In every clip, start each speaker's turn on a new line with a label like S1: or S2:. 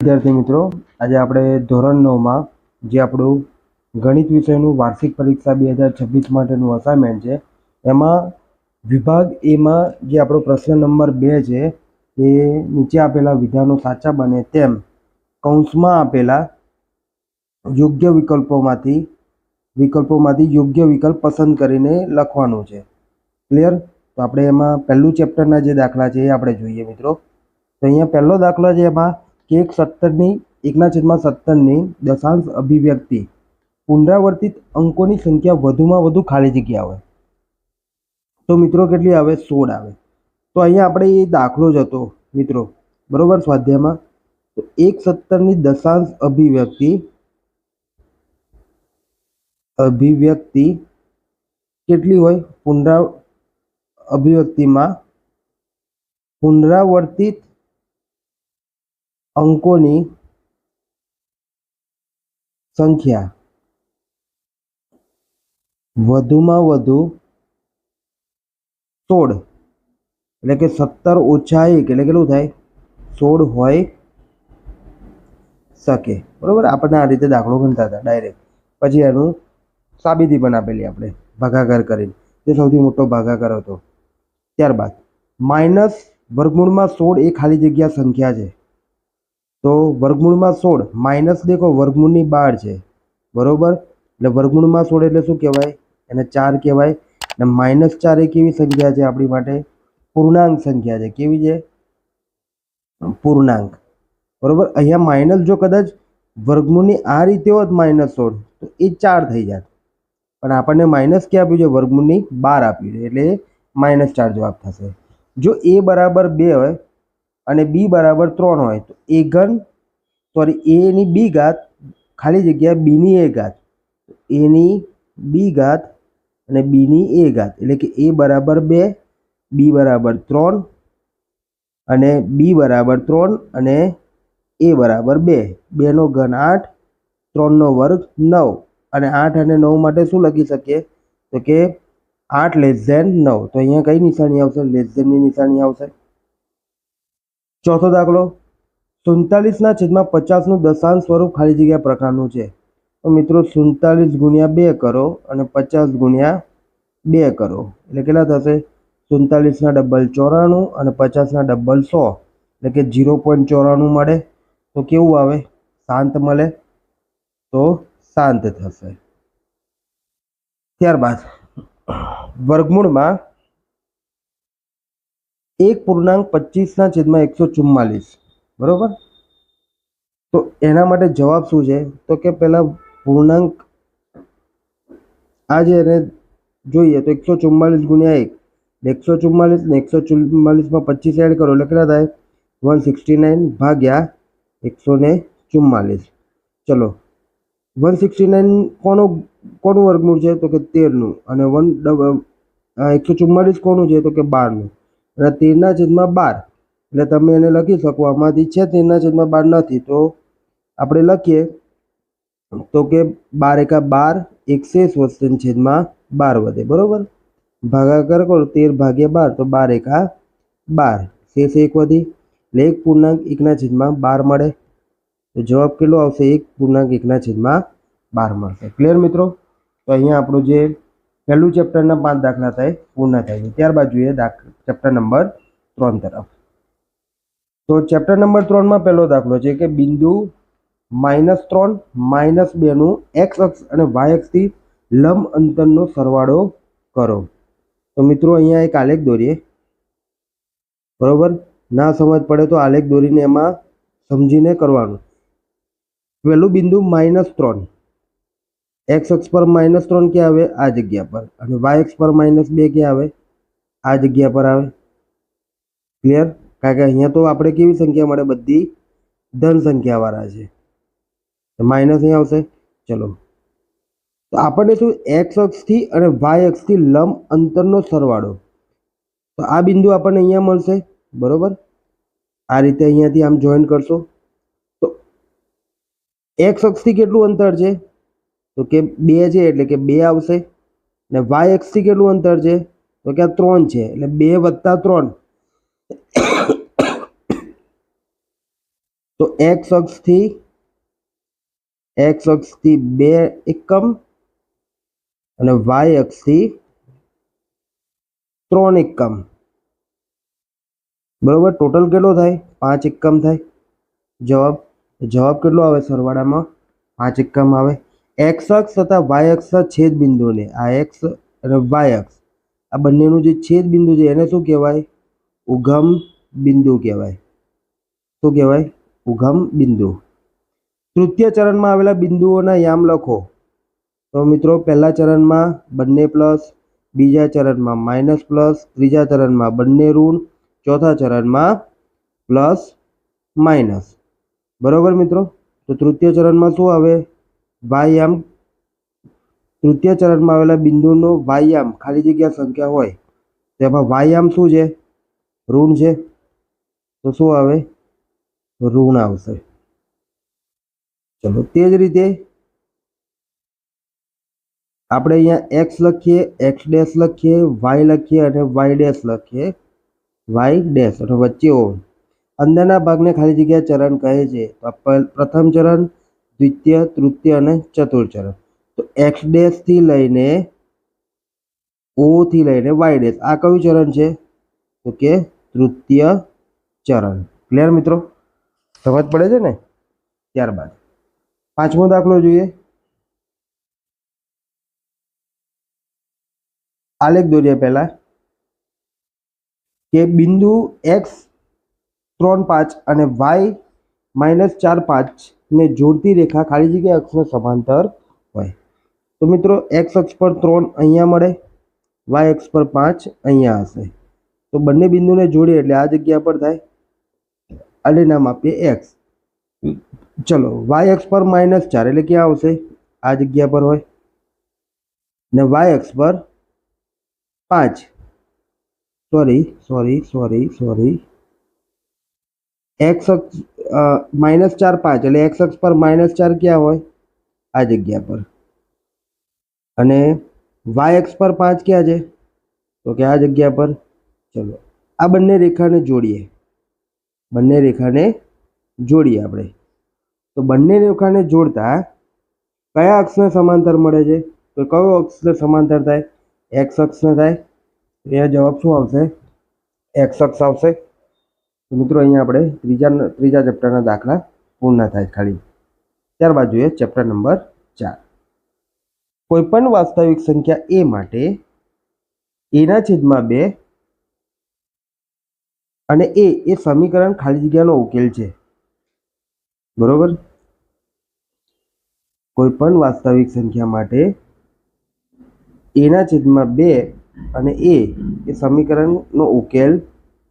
S1: વિદ્યાર્થી મિત્રો, આજે આપણે ધોરણ 9માં જે આપણું ગણિત વિષયનું વાર્ષિક પરીક્ષા 2026 માટેનું અસાઇનમેન્ટ છે, એમાં વિભાગ એમાં જે આપણો પ્રશ્ન નંબર 2 છે એ નીચે આપેલા વિધાનો સાચા બને તેમ કૌંસમાં આપેલા યોગ્ય વિકલ્પોમાંથી યોગ્ય વિકલ્પ પસંદ કરીને લખવાનું છે. ક્લિયર? તો આપણે એમાં પહેલું ચેપ્ટરના જે દાખલા છે એ આપણે જોઈએ મિત્રો. તો અહીંયા પહેલો દાખલો છે એમાં કે 1/17ની દશાંશ અભિવ્યક્તિ પુનરાવર્તિત અંકોની સંખ્યા વધુમાં વધુ ખાલી જગ્યા હોય તો મિત્રો કેટલી આવે? 16 આવે. તો અહીંયા આપણે એ દાખલો જ હતો મિત્રો, બરોબર, સ્વાધ્યાયમાં. તો 1/17ની દશાંશ અભિવ્યક્તિ કેટલી હોય? અભિવ્યક્તિમાં પુનરાવર્તિત અંકોની સંખ્યા વધુમાં વધુ 16, એટલે કે 17 ઓછા 1 એટલે કેટલું થાય? 16 હોય શકે. બરોબર, આપણને આ રીતે દાખલો ગણતા હતા ડાયરેક્ટ. પછી એનું સાબિતી પણ આપેલી આપણે ભાગાકાર કરીને, જે સૌથી મોટો ભાગાકાર હતો. ત્યારબાદ માઇનસ વર્ગમૂળમાં 16 એ ખાલી જગ્યા સંખ્યા છે. તો વર્ગમૂળમાં 16 માઇનસ દેખો વર્ગમૂળની 12 છે, બરોબર. એટલે વર્ગમૂળમાં 16 એટલે શું કહેવાય? એને 4 કહેવાય. અને -4 એ કેવી સંખ્યા છે આપણી માટે? પૂર્ણાંક સંખ્યા છે. કેવી છે? પૂર્ણાંક. બરોબર. અહીંયા માઇનસ જો કદાચ વર્ગમૂળની આ રીતે હોત -16 તો એ 4 થઈ જાત, પણ આપણને માઇનસ ક્યાં આપ્યું છે? વર્ગમૂળની 12 આપ્યું છે, એટલે -4 જવાબ થશે. જો a બરાબર 2 હોય અને b બરાબર 3 હોય તો a ની b ઘાત ખાલી જગ્યા b ની a ઘાત, a ની b ઘાત અને b ની a ઘાત, એટલે કે a બરાબર 2, b બરાબર 3 અને b બરાબર 3 અને a બરાબર 2. 2 નો ઘન 8, 3 નો વર્ગ 9, અને 8 અને 9 માટે શું લખી શકીએ? તો કે 8 <9. તો અહીંયા કઈ નિશાની આવશે? લેસધેનની નિશાની આવશે. ચોથો દાખલો 47/50નું દશાંશ સ્વરૂપ ખાલી જગ્યા પ્રકારનું છે. તો મિત્રો 47 ગુણ્યા 2 કરો અને 50 ગુણ્યા 2 કરો એટલે કેટલા થશે? 47 ના ડબલ 94 અને 50 ના ડબલ 100, એટલે કે 0.94 મળે. તો કેવું આવે? શાંત મળે. તો શાંત થશે. ત્યારબાદ વર્ગમૂળમાં 1.25/144, બરોબર. તો એના માટે જવાબ શું છે? તો કે પહેલા પૂર્ણાંક આ જે એને જોઈએ તો 144 ગુણ્યા 1, 144 ને 144માં 25 એડ કરો એટલે કેટલા થાય? 169 ભાગ્યા 144. ચલો, 169 કોનું વર્ગમૂળ છે? તો કે 13નું. અને 144 કોનું છે? તો કે 12નું. અને 13/12, એટલે તમે એને લખી શકો. આમાંથી છે 13/12 નથી, તો આપણે લખીએ તો કે 12 એકા 12, 1 શેષ વધશે, છેદમાં 12 વધે, બરોબર. ભાગાકાર કરો 13 ભાગ્યા 12 તો 12 એકા 12, શેષ 1 વધી, એટલે 1.1/12 મળે. તો જવાબ કેટલો આવશે? 1.1/12 મળશે. ક્લિયર મિત્રો? તો અહીંયા આપણું જે પહેલું ચેપ્ટરના 5 દાખલા થાય પૂર્ણ થાય છે. ત્યારબાદ જોઈએ ચેપ્ટર નંબર 3 તરફ. તો ચેપ્ટર નંબર 3માં પહેલો દાખલો છે કે બિંદુ -3, -2 નું x અક્ષ અને y અક્ષથી લંબ અંતરનો સરવાળો કરો. તો મિત્રો અહીંયા એક આલેખ દોરીએ, બરોબર. ના સમજ પડે તો આલેખ દોરીને એમાં સમજીને કરવાનું. પહેલું બિંદુ -3, x અક્ષ પર -3 ક્યાં આવે? આ જગ્યા પર. અને y અક્ષ પર -2 ક્યાં આવે? આ જગ્યા પર આવે. ક્લિયર? કારણ કે અહીંયા તો આપણે કેવી સંખ્યા મળે? બધી ધન સંખ્યા વાળા છે, માઇનસ અહીં આવશે. ચલો, તો આપણને શું? x અક્ષથી અને y અક્ષથી લંબ અંતરનો સરવાળો. તો આ બિંદુ આપણને અહીંયા મળશે, બરોબર. આ રીતે અહીંયાથી આમ જોઈન કરશો તો x અક્ષથી કેટલું અંતર છે? તો કે 2 છે, એટલે કે 2 આવશે. અને y અક્ષથી કેટલું અંતર છે? તો કે 3 છે, એટલે 2 + 3. તો x અક્ષથી 2 એકમ અને y અક્ષથી 3 એકમ, બરોબર. ટોટલ કેટલો થાય? 5 એકમ થાય. જવાબ કેટલો આવે? સરવાળામાં 5 એકમ આવે. x અક્ષ તથા y અક્ષના છેદ બિંદુને, આ x અને y અક્ષ આ બંનેનું જે છેદ બિંદુ છે એને શું કહેવાય? ઉગમ બિંદુ કહેવાય. શું કહેવાય? ઉગમ બિંદુ. તૃતીય ચરણમાં આવેલા બિંદુઓના યામ લખો. તો મિત્રો પહેલા ચરણમાં બંને પ્લસ, બીજા ચરણમાં માઇનસ પ્લસ, ત્રીજા ચરણમાં બંને ઋણ, ચોથા ચરણમાં પ્લસ માઇનસ. બરોબર મિત્રો. તો તૃતીય ચરણમાં શું આવે? વાયામ. તૃતીય ચરણમાં આવેલા બિંદુનો વાયામ ખાલી જગ્યા સંખ્યા હોય તેમાં વાયામ શું છે? ઋણ છે. તો શું આવે? ઋણ આવશે. ચલો, તે જ રીતે આપણે અહીંયા x લખીએ, x ડેશ લખીએ, y લખીએ અને y ડેશ લખીએ, y ડેશ અને વચ્ચે ઓ. અંદરના ભાગને ખાલી જગ્યા ચરણ કહે છે. તો પ્રથમ ચરણ, દ્વિતીય, તૃતીય અને ચતુર્થ ચરણ. તો x ડેશ થી લઈને o થી લઈને y ડેશ આ કયું ચરણ છે? તો કે તૃતીય ચરણ. ક્લિયર મિત્રો? સમજ પડે છે ને? ત્યારબાદ પાંચમો દાખલો જોઈએ. આલેખ દોરીએ પહેલા કે બિંદુ x 3, 5 અને y -4, 5 ને જોડતી રેખા ખાલી જગ્યા અક્ષને સમાંતર હોય. તો મિત્રો x અક્ષ પર 3 અહીંયા મળે, y અક્ષ પર 5 અહીંયા હશે. તો બંને બિંદુને જોડીએ એટલે આ જગ્યા પર થાય, આને નામ આપીએ x. ચલો, y અક્ષ પર -4 એટલે ક્યાં આવશે? આ જગ્યા પર હોય. ને y અક્ષ પર 5, સોરી x અક્ષ -4, 5 એટલે x અક્ષ પર -4 ક્યાં હોય? આ જગ્યા પર. અને y અક્ષ પર 5 ક્યાં છે? તો કે આ જગ્યા પર. ચલો, આ બંને રેખાને જોડીએ. આપણે. તો બંને રેખાને જોડતા કયા અક્ષને સમાંતર મળે છે? તો કયો અક્ષને સમાંતર થાય? x અક્ષને થાય. એ જવાબ શું આવશે? x અક્ષ આવશે. તો મિત્રો અહીંયા આપણે ત્રીજા ચેપ્ટરના દાખલા પૂર્ણ થાય ખાલી. ત્યારબાદ જોઈએ ચેપ્ટર નંબર 4. કોઈપણ વાસ્તવિક સંખ્યા a માટે a/2 અને a એ સમીકરણ ખાલી જગ્યાનો ઉકેલ છે. બરોબર. કોઈપણ વાસ્તવિક સંખ્યા માટે a/2 અને a એ સમીકરણનો ઉકેલ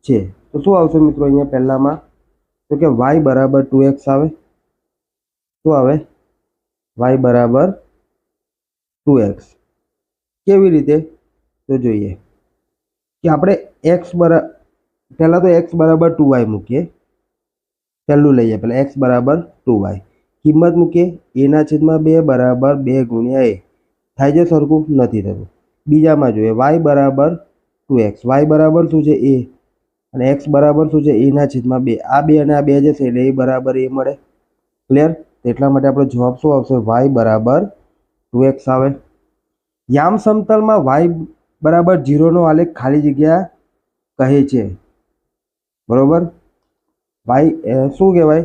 S1: છે. તો શું આવશે મિત્રો અહીંયા પહેલામાં? તો કે y બરાબર 2x આવે. શું આવે? y બરાબર 2x. કેવી રીતે? તો જોઈએ કે આપણે પહેલા તો x બરાબર 2y મૂકીએ. પહેલું લઈએ પહેલા x બરાબર 2y. કિંમત મૂકીએ. a/2 બરાબર 2 ગુણ્યા a. થાય છે સરખું? નથી થતું. બીજામાં જોઈએ y બરાબર 2x. y બરાબર શું છે? a. અને x બરાબર શું છે? a/2. આ 2 અને આ 2 જશે એટલે a બરાબર a મળે. ક્લિયર? એટલા માટે આપણો જવાબ શું આવશે? y બરાબર 2x આવે. યામ સમતલમાં y બરાબર 0 નો આલેખ ખાલી જગ્યા કહે છે. બરોબર. y શું કહેવાય?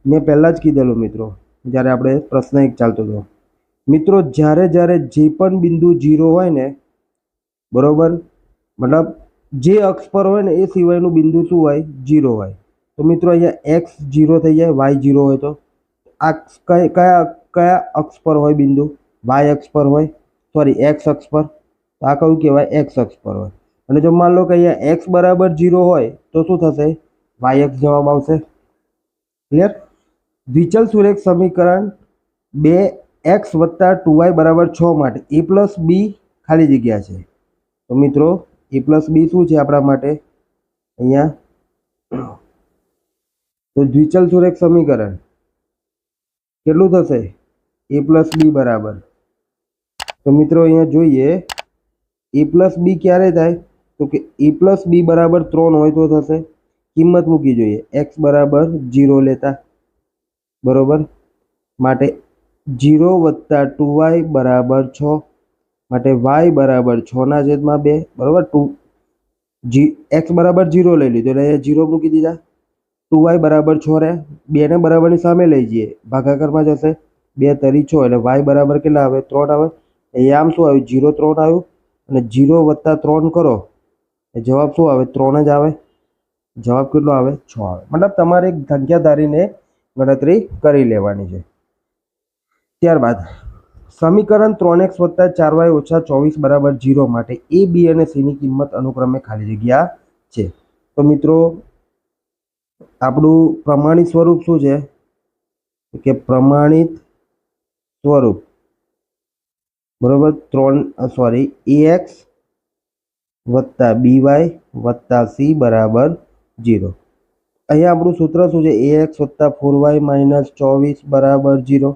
S1: મેં પહેલાં જ કીધેલું મિત્રો, જ્યારે આપણે પ્રશ્ન 1 ચાલતો હતો. મિત્રો જ્યારે જે પણ બિંદુ 0 હોય ને, બરોબર, મતલબ જે અક્ષ પર હોય ને એ સિવાયનું બિંદુ શું હોય? 0 હોય. તો મિત્રો અહીંયા x 0 થઈ જાય, y 0 હોય. તો આ કયા અક્ષ પર હોય બિંદુ? y અક્ષ પર હોય, સોરી x અક્ષ પર. તો આ કયું કહેવાય? x અક્ષ પર હોય. અને જો માન લો કે અહીંયા x બરાબર 0 હોય તો શું થશે? y અક્ષ જવાબ આવશે. ક્લિયર? દ્વિચલ સુરેખ સમીકરણ 2x + 2y = 6 માટે a+b ખાલી જગ્યા છે. તો મિત્રો a+b શું છે આપણા માટે અહીંયા? તો દ્વિચલ સુરેખ સમીકરણ કેટલું થશે? a+b બરાબર. તો મિત્રો અહીંયા જોઈએ a+b ક્યારે થાય? તો કે a+b બરાબર 3 હોય તો થશે. કિંમત મૂકી જોઈએ. x બરાબર 0 લેતા. બરોબર. માટે 0 વત્તા 2y બરાબર 6, માટે y બરાબર 6/2, બરોબર. x બરાબર 0 લઈ લીધું એટલે અહીંયા 0 મૂકી દીધા. 2y બરાબર 6 રહે, 2 ને બરાબરની સામે લઈ જઈએ, ભાગાકારમાં જશે, 2 તરી 6 એટલે y બરાબર કેટલા આવે? 3 આવે. અહીંયા આમ શું આવ્યું? 0 3 આવ્યું, અને 0 વત્તા 3 કરો એ જવાબ શું આવે? 3 જ આવે. જવાબ કેટલો આવે? 6 આવે. મતલબ તમારે એક સંખ્યા ધારીને ગણતરી કરી લેવાની છે. ત્યારબાદ સમીકરણ 3x વત્તા 4y ઓછા 24 બરાબર 0 માટે a, b અને c ની કિંમત અનુક્રમે ખાલી જગ્યા છે. તો મિત્રો આપણું પ્રમાણિત સ્વરૂપ શું છે કે પ્રમાણિત સ્વરૂપ બરોબર ax વત્તા by વત્તા c બરાબર 0. અહીંયા આપણું સૂત્ર શું છે? ax વત્તા 4y માઇનસ 24 બરાબર 0.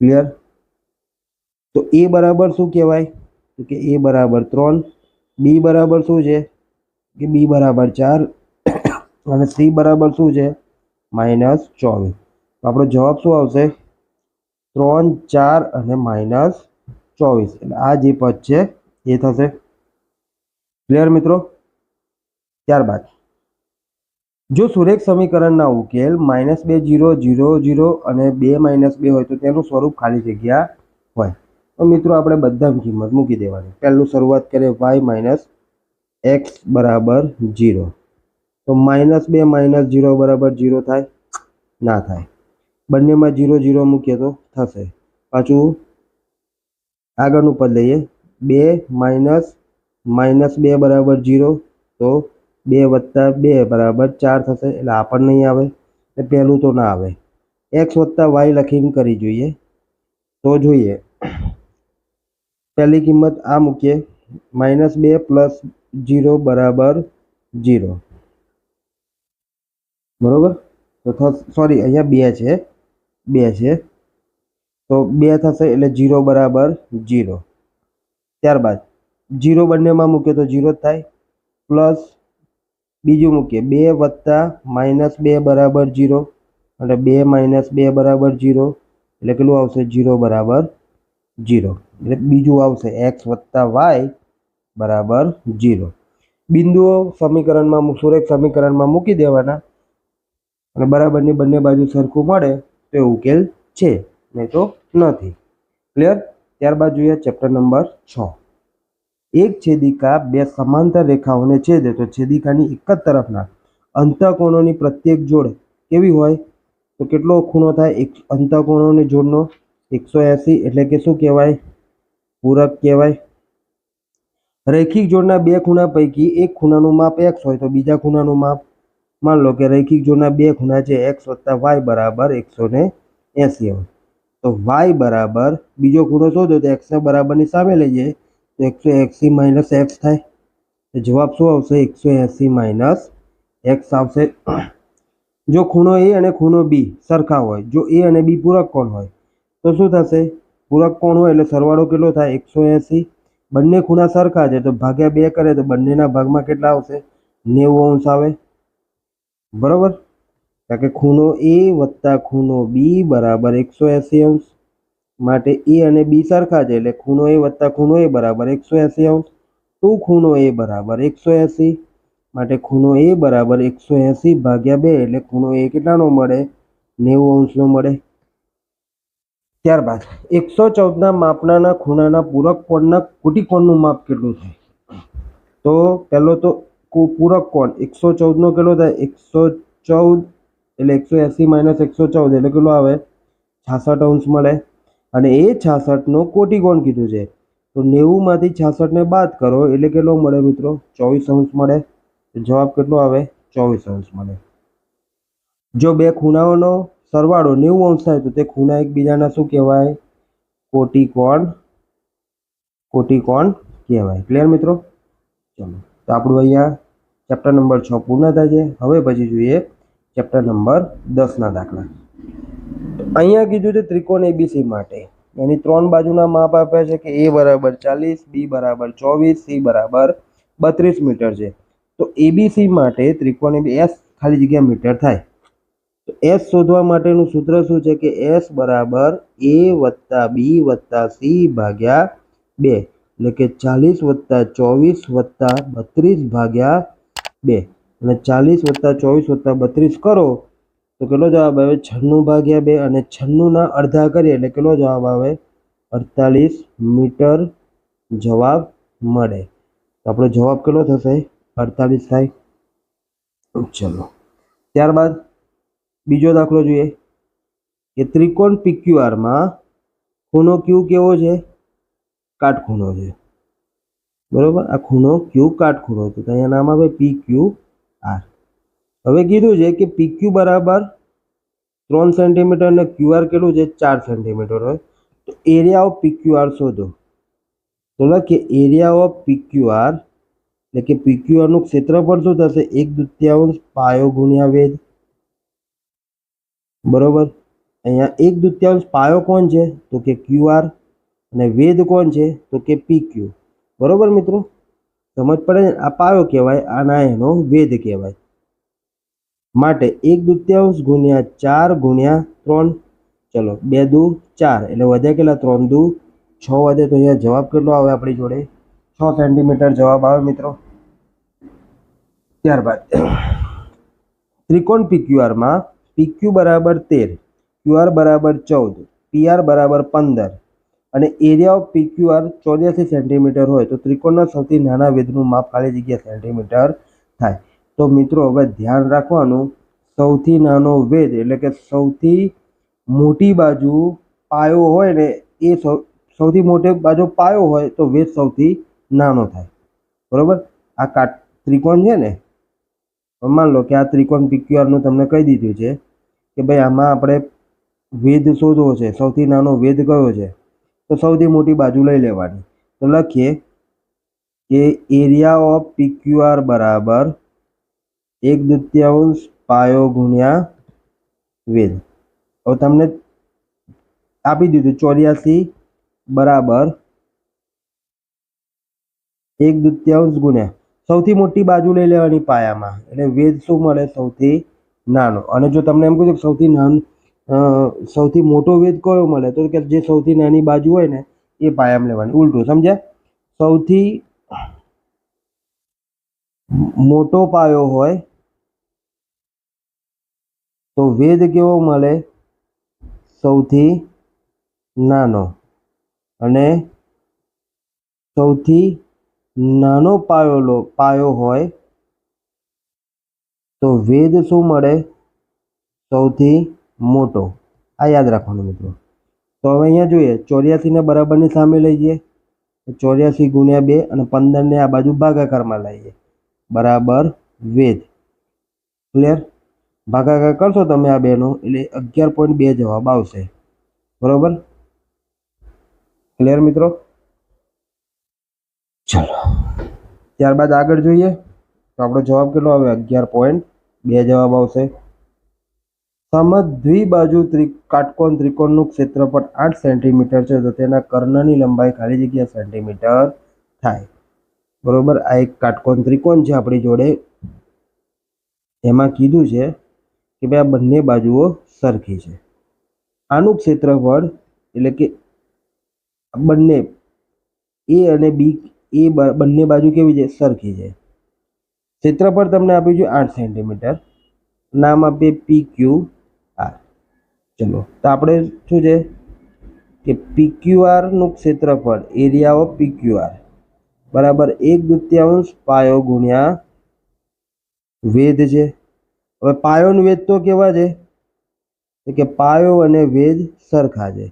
S1: ક્લિયર? તો a બરાબર શું કહેવાય? તો કે a બરાબર 3, b બરાબર શું છે કે b બરાબર 4 અને c બરાબર શું છે? -24. તો આપણો જવાબ શું આવશે? 3, 4 અને -24. એટલે આ જે પદ છે એ થશે. ક્લિયર મિત્રો? ત્યારબાદ જો સુરેખ સમીકરણના ઉકેલ -2 0 0 0 અને 2 -2 હોય તો તેનું સ્વરૂપ ખાલી જગ્યા હોય. તો મિત્રો આપણે બધાની કિંમત મૂકી દેવાની. પહેલું શરૂઆત કરીએ y - x બરાબર 0. તો -2 - 0 બરાબર 0 થાય? ના થાય. બંનેમાં 0 0 મૂકીએ તો થશે. પાછું આગળનું પદ લઈએ, 2 -2 બરાબર 0, તો 2 વત્તા 2 બરાબર 4 થશે. એટલે આ પણ નહીં આવે, એટલે પહેલું તો ના આવે. x વત્તા y લખીને કરી જોઈએ તો જોઈએ. પહેલી કિંમત આ મૂકીએ, -2 પ્લસ 0 બરાબર 0, બરોબર. તો સોરી, અહીંયા 2 છે તો 2 થશે એટલે 0 બરાબર 0. ત્યારબાદ 0 બંનેમાં મૂકીએ તો 0 જ થાય. પ્લસ બીજું મૂકીએ, 2 વત્તા -2 બરાબર 0, એટલે 2 - 2 બરાબર 0, એટલે કેટલું આવશે? 0 બરાબર 0. એટલે બીજું આવશે x વત્તા y બરાબર 0. બિંદુઓ સુરેખ સમીકરણમાં મૂકી દેવાના અને બરાબરની બંને બાજુ સરખું મળે તો ઉકેલ છે, નહીં તો નથી. ક્લિયર? ત્યારબાદ જોઈએ ચેપ્ટર નંબર 6. એક છેદિકા બે સમાંતર રેખાઓને છેદે તો છેદિકાની એક જ તરફના અંતઃકોણોની પ્રત્યેક જોડ કેવી હોય? તો કેટલો ખૂણો થાય અંતઃકોણોની જોડનો? 180. એટલે કે શું કહેવાય? પૂરક કહેવાય. રૈખિક જોડના બે ખૂણા પૈકી એક ખૂણાનું માપ x હોય તો બીજા ખૂણાનું માપ, માન લો કે રૈખિક જોડના બે ખૂણા છે x વત્તા y બરાબર 180 હોય, તો y બરાબર બીજો ખૂણો શોધો તો x ને બરાબરની સામે લઈ જાય તો 180 માઇનસ x થાય. તો જવાબ શું આવશે? 180 માઇનસ x આવશે. જો ખૂણો a અને ખૂણો b સરખા હોય, જો a અને b પૂરક કોણ હોય તો શું થશે? પૂરક કોણ હોય એટલે સરવાળો કેટલો થાય? 180. બંને ખૂણા સરખા છે તો ભાગ્યા 2 કરે તો બંનેના ભાગમાં કેટલા આવશે? 90 આવે. બરોબર? કારણ કે ખૂણો a વત્તા ખૂણો b બરાબર 180°. માટે a અને b સરખા છે એટલે ખૂણો a વત્તા ખૂણો a બરાબર 180°. તો ખૂણો a બરાબર 180, માટે ખૂણો a બરાબર 180 ભાગ્યા 2 એટલે ખૂણો a કેટલાનો મળે? 90°નો મળે. ત્યારબાદ 114ના માપના ખૂણાના પૂરક કોણના કોટિકોણનું માપ કેટલું થાય? તો પહેલો તો પૂરક કોણ 114નો કેટલો થાય? 114 એટલે 180 માઇનસ 114 એટલે કેટલો આવે? 66° મળે. અને એ 66નો કોટિકોણ કીધું છે તો 90માંથી 66ને બાદ કરો એટલે કેટલો મળે મિત્રો? 24° મળે. જવાબ કેટલો આવે? 24° મળે. જો બે ખૂણાઓનો સરવાળો 90° થાય તો તે ખૂણા એકબીજાના શું કહેવાય? કોટિકોણ કહેવાય. ક્લિયર મિત્રો? ચલો, તો આપણું અહીંયા ચેપ્ટર નંબર 6 પૂર્ણ થાય છે. હવે પછી જોઈએ ચેપ્ટર નંબર 10ના દાખલા. અહીંયા કીધું છે ત્રિકોણ એબીસી માટે એની 3 બાજુના માપ આપ્યા છે કે a બરાબર 40, b બરાબર 24, c બરાબર 32 મીટર છે. તો એબીસી માટે ત્રિકોણ S ખાલી જગ્યા મીટર થાય. તો એસ શોધવા માટેનું સૂત્ર શું છે કે એસ બરાબર એ વત્તા બી વત્તા સી ભાગ્યા 2, એટલે કે 40 વત્તા 24 વત્તા 32 ભાગ્યા 2, અને 40 વત્તા 24 વત્તા 32 કરો તો કેટલો જવાબ આવે 96 ભાગ્યા 2, અને 96 ના અડધા કરીએ એટલે કેટલો જવાબ આવે 48 મીટર જવાબ મળે. તો આપણો જવાબ કેટલો થશે 48 થાય. ચલો ત્યારબાદ બીજો દાખલો જોઈએ કે ત્રિકોણ PQR માં ખૂણો Q કેવો છે? કાટખૂણો છે. બરોબર, આ ખૂણો Q કાટખૂણો છે, તો અહીંયા નામ આવે PQR. હવે કીધું છે કે PQ બરાબર 3 સેન્ટીમીટર અને QR કેટલું છે 4 સેન્ટીમીટર હોય, તો એરિયા ઓફ PQR શોધો. તો લખીએ એરિયા ઓફ PQR, એટલે કે PQR નું ક્ષેત્રફળ શું થશે 1/2 પાયો ગુણ્યા વેધ. બરોબર, અહીંયા 1/2 પાયો કોણ છે તો કે QR, અને વેધ કોણ છે તો કે PQ. બરોબર મિત્રો, સમજ પડે ને? આ પાયો કહેવાય, આના એનો વેધ કહેવાય. માટે 1/2 ગુણ્યા 4 ગુણ્યા 3. ચલો 2 દુ 4, એટલે વધ્યા કેટલા 3 દુ 6 વધે, તો અહીંયા જવાબ કેટલો આવે આપણી જોડે 6 સેન્ટીમીટર જવાબ આવે મિત્રો. ત્યારબાદ ત્રિકોણ PQR માં PQ બરાબર 13, QR બરાબર 14, PR બરાબર 15 અને એરિયા ઓફ PQR 84 સેન્ટીમીટર હોય તો ત્રિકોણના સૌથી નાના વેધનું માપ ખાલી જગ્યા સેન્ટીમીટર થાય. તો મિત્રો હવે ધ્યાન રાખવાનું, સૌથી નાનો વેધ એટલે કે સૌથી મોટી બાજુ પાયો હોય ને, એ સૌથી મોટી બાજુ પાયો હોય તો વેધ સૌથી નાનો થાય. બરોબર, આ ત્રિકોણ છે ને, માન લો કે આ ત્રિકોણ PQR નું તમને કહી દીધું છે કે ભાઈ આમાં આપણે વેધ શોધવો છે, સૌથી નાનો વેધ કયો છે, તો સૌથી મોટી બાજુ લઈ લેવાની. તો લખીએ કે એરિયા ઓફ PQR બરાબર 1/2 પાયો ગુણ્યા વેધ. હવે તમને આપી દીધું 84 બરાબર 1/2 ગુણ્યા સૌથી મોટી બાજુ લઈ લેવાની પાયામાં, એટલે વેધ શું મળે સૌથી નાનો. અને જો તમને એમ કહ્યું કે સૌથી મોટો વેધ કયો મળે, તો કે જે સૌથી નાની બાજુ હોય ને એ પાયામાં લેવાની. ઉલટું, સમજ્યા? સૌથી મોટો પાયો હોય તો વેધ કેવો મળે સૌથી નાનો, અને સૌથી નાનો પાયો હોય તો વેધ શું મળે સૌથી મોટો. આ યાદ રાખવાનું મિત્રો. તો હવે અહીંયા જોઈએ 84 ને બરાબરની સામે લઈ જઈએ, 84 ગુણ્યા 2 અને 15 ને આ બાજુ ભાગાકારમાં લઈએ બરાબર વેધ. ક્લિયર? ભાગાકાર કરશો તમે આ બેનો એટલે 11.2 જવાબ આવશે. બરોબર, ક્લિયર મિત્રો? ચલો ત્યારબાદ આગળ જોઈએ તો આપણો જવાબ કેટલો આવે 11.2 જવાબ આવશે. સમદ્વિબાજુ કાટકોણ ત્રિકોણનું ક્ષેત્રફળ 8 સેન્ટીમીટર છે, તો તેના કર્ણની લંબાઈ ખાલી જગ્યા સેન્ટીમીટર થાય. બરોબર, આ એક કાટકોણ ત્રિકોણ છે આપણી જોડે, એમાં કીધું છે કે ભાઈ આ બંને બાજુઓ સરખી છે. આનું ક્ષેત્રફળ એટલે કે બંને એ અને બી, એ બંને બાજુ કેવી છે સરખી છે. ક્ષેત્રફળ તમને આપ્યું છે 8 સેન્ટીમીટર, નામ આપીએ PQR. ચલો તો આપણે શું છે કે PQR નું ક્ષેત્રફળ એરિયા ઓફ PQR બરાબર 1/2 પાયો ગુણ્યા વેધ છે. હવે પાયો અને વેધ તો કેવા છે કે પાયો અને વેધ સરખા છે.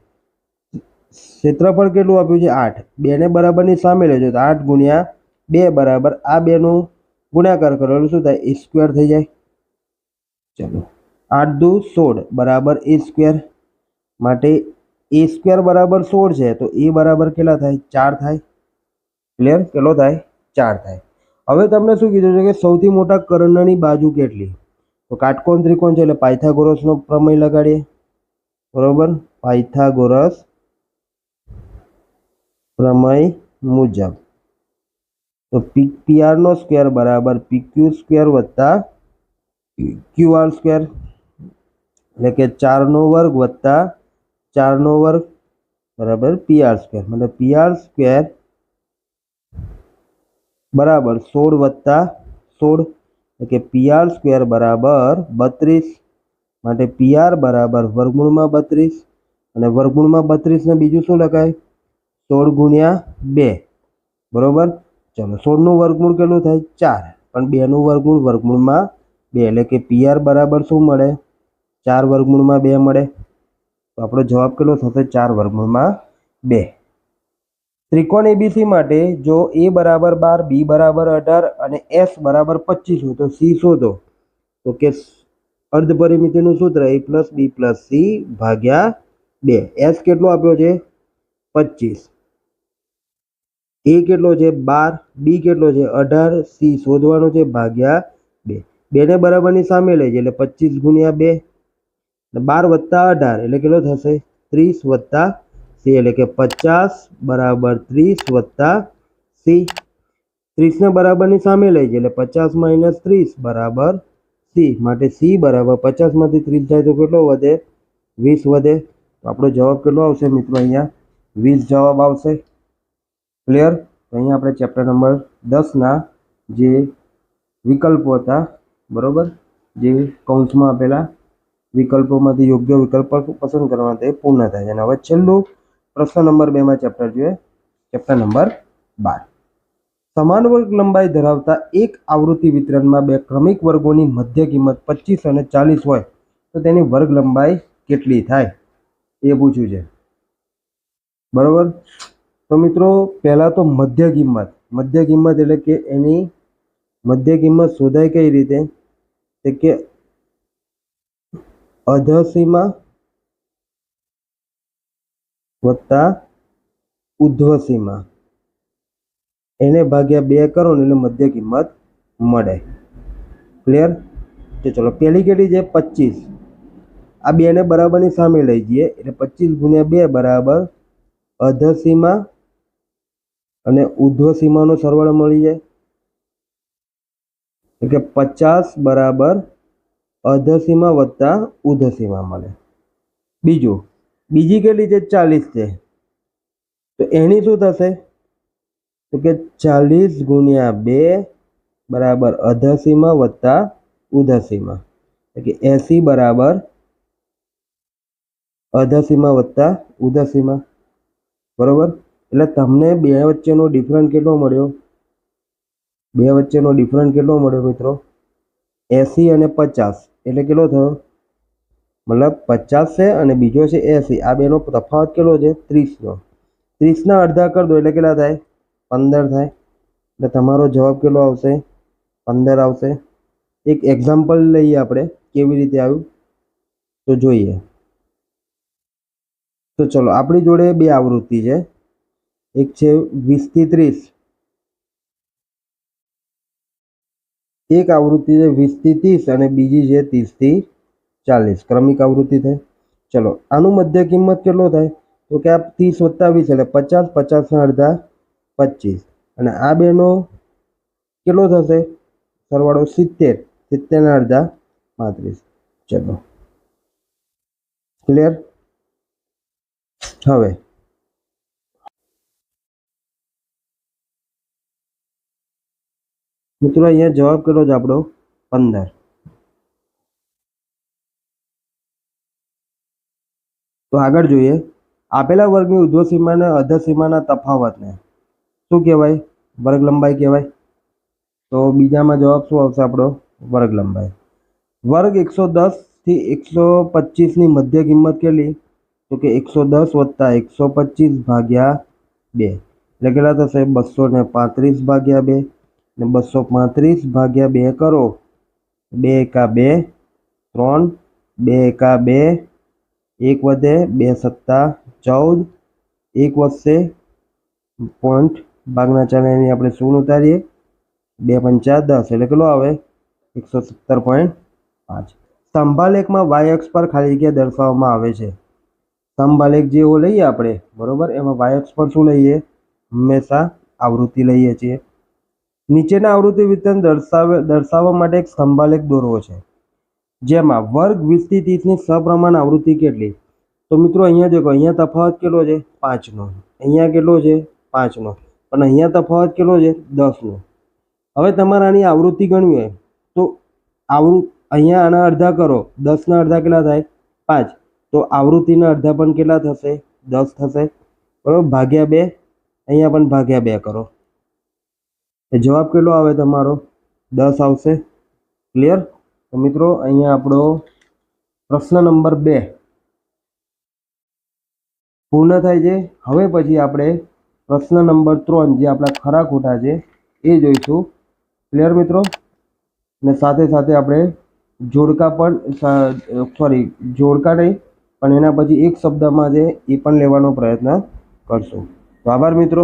S1: ક્ષેત્રફળ કેટલું આપ્યું છે 8, 2 ને બરાબરની સામે લેજો તો 8 ગુણ્યા 2 બરાબર આ બેનો ગુણાકાર કરો એટલે શું થાય a સ્ક્વેર થઈ જાય. ચલો 8 દુ 16 બરાબર a સ્ક્વેર, માટે a સ્ક્વેર બરાબર 16 છે તો a બરાબર કેટલા થાય 4 થાય. ક્લિયર? કેટલો થાય 4 થાય. હવે તમને શું કીધું છે કે સૌથી મોટા કર્ણની બાજુ કેટલી, તો કાટકોણ ત્રિકોણ છે એટલે પાયથાગોરસનો પ્રમેય લગાડીએ. બરોબર, પાયથાગોરસ પ્રમેય મુજબ તો PR નો સ્ક્વેર બરાબર PQ સ્ક્વેર વત્તા QR સ્ક્વેર. એટલે કે 4નો વર્ગ વત્તા 4નો વર્ગ બરાબર PR સ્ક્વેર, મતલબ PR સ્ક્વેર બરાબર 16 વત્તા 16, એટલે કે PR સ્ક્વેર બરાબર 32, માટે PR બરાબર વર્ગમૂળમાં 32, અને વર્ગમૂળમાં 32 ને બીજું શું લખાય 16 ગુણ્યા 2 બરોબર. ચલો 16નું વર્ગમૂળ કેટલું થાય 4, પણ 2નું વર્ગમૂળ વર્ગમૂળમાં 2, એટલે કે PR બરાબર શું મળે 4 વર્ગમૂળમાં 2 મળે. તો આપણો જવાબ કેટલો થશે 4 વર્ગમૂળમાં 2. ત્રિકોણ ABC માટે જો A બરાબર 12, B બરાબર 18 અને S બરાબર 25 હોય તો C શોધો. તો કે અર્ધ પરિમિતિનું સૂત્ર A + B + C ભાગ્યા 2. S કેટલો આપ્યો છે 25, A કેટલો છે 12, B કેટલો છે 18, C શોધવાનો છે ભાગ્યા 2. 2 ને બરાબરની સામે લઈ જાય એટલે 25 ગુણ્યા 2, 12 વત્તા 18 એટલે કેટલો થશે 30 વત્તા C, એટલે કે 50 બરાબર 30 વત્તા C. 30 ને બરાબરની સામે લઈ જાય એટલે 50 - 30 બરાબર C, માટે C બરાબર 50 માંથી 30 જાય તો કેટલો વધે 20 વધે. તો આપણો જવાબ કેટલો આવશે મિત્રો અહીંયા 20 જવાબ આવશે. ક્લિયર. તો અહીંયા આપણે ચેપ્ટર નંબર 10ના જે વિકલ્પો હતા બરોબર, જે કૌંસમાં આપેલા વિકલ્પોમાંથી યોગ્ય વિકલ્પ પસંદ કરવાના તે પૂર્ણ થાય છે. અને હવે છેલ્લું પ્રશ્ન નંબર 2માં ચેપ્ટર જોઈએ, ચેપ્ટર નંબર 12. સમાન વર્ગ લંબાઈ ધરાવતા એક આવૃત્તિ વિતરણમાં બે ક્રમિક વર્ગોની મધ્ય કિંમત 25 અને 40 હોય તો તેની વર્ગ લંબાઈ કેટલી થાય એ પૂછ્યું છે બરોબર. તો મિત્રો પહેલા તો મધ્ય કિંમત એટલે કે એની મધ્ય કિંમત શોધાય કઈ રીતે, કે અધસીમા વત્તા ઉધ્વસીમા એને ભાગ્યા 2 કરો ને એટલે મધ્ય કિંમત મળે. ક્લિયર. તો ચલો પહેલી કેટલી છે 25, આ 2 ને બરાબરની સામે લઈ જઈએ એટલે 25 ગુણ્યા 2 બરાબર અધસીમા અને ઉધ્વસીમાનો સરવાળો મળી જાય, એટલે કે 50 બરાબર અધસીમા વત્તા ઉધસીમા મળે. બીજી કેટલી છે 40 છે, તો એની શું થશે તો કે 40 ગુણ્યા 2 બરાબર અધસીમા વત્તા ઉધસીમા, એટલે કે 80 બરાબર અધસીમા વત્તા ઉધસીમા બરોબર. એટલે તમને બે વચ્ચેનો ડિફરન્સ કેટલો મળ્યો, મિત્રો 80 અને 50, એટલે કેટલો થયો મતલબ 50 છે અને બીજો છે 80, આ બેનો તફાવત કેટલો છે 30નો. 30ના અડધા કરી દો એટલે કેટલા થાય 15 થાય, એટલે તમારો જવાબ કેટલો આવશે 15 આવશે. એક એક્ઝામ્પલ લઈએ આપણે કેવી રીતે આવ્યું તો જોઈએ. તો ચલો આપણી જોડે બે આવૃત્તિ છે, એક છે 20 થી 30, એક આવૃત્તિ છે 20 થી 30 અને બીજી છે 30 થી 40, ક્રમિક આવૃત્તિ થાય. ચલો આનું મધ્ય કિંમત કેટલો થાય તો કે આ 30 વત્તા 20 એટલે 50, 50ના અડધા 25, અને આ બેનો કેટલો થશે સરવાળો 70, 70ના અડધા 35. ચલો ક્લિયર. હવે મિત્રો અહીંયા જવાબ કેટલો છે આપણો 15. તો આગળ જોઈએ, આપેલા વર્ગની ઉધ્વસીમા અને અધસીમાના તફાવતને શું કહેવાય વર્ગ લંબાઈ કહેવાય. તો બીજામાં જવાબ શું આવશે આપણો વર્ગ લંબાઈ. વર્ગ 110 થી 125ની મધ્ય કિંમત કેટલી તો કે 110 વત્તા 125 ભાગ્યા 2, એટલે કેટલા થશે 235 ભાગ્યા 2, ને 235 ભાગ્યા 2 કરો 2 એકા 2 3, 2 એકા 2, 1 વધે 2 સત્તા 14, 1 વધશે પોઈન્ટ ભાગના ચાલાની આપણે શૂન્ય ઉતારીએ 2 પંચા 10, એટલે કેટલો આવે 117.5. સ્તંભાલેખમાં y અક્ષ પર ખાલી જગ્યા દર્શાવવામાં આવે છે. સ્તંભાલેખ જેવો લઈએ આપણે બરોબર, એમાં y અક્ષ પર શું લઈએ હંમેશા આવૃત્તિ લઈએ છીએ. નીચેના આવૃત્તિ વિતરણ દર્શાવવા માટે એક સ્તંભાલેખ દોરવો છે. જેમાં વર્ગ 20 થી 30ની સપ્રમાણ આવૃત્તિ કેટલી? તો મિત્રો અહીંયા દેખો, અહીંયા તફાવત કેટલો છે? 5નો. અહીંયા કેટલો છે? 5નો. પણ અહીંયા તફાવત કેટલો છે? 10નો. હવે તમારે આની આવૃત્તિ ગણવી હોય તો અહીંયા આના અડધા કરો, 10ના અડધા કેટલા થાય? 5. તો આવૃત્તિના અડધા પણ કેટલા થશે? 10 થશે. બરાબર, ભાગ્યા 2. અહીંયા પણ ભાગ્યા 2 કરો. જવાબ કેટલો આવે તમારો? 10 આવશે. ક્લિયર? તો મિત્રો અહીંયા આપણો પ્રશ્ન નંબર 2 પૂર્ણ થાય છે. હવે પછી આપણે પ્રશ્ન નંબર 3 જે આપણા ખરા ખોટા છે એ જોઈશું. ક્લિયર મિત્રો? અને સાથે સાથે આપણે જોડકા પણ જોડકા નહીં પણ એના પછી એક શબ્દમાં છે એ પણ લેવાનો પ્રયત્ન કરશું. તો આભાર મિત્રો.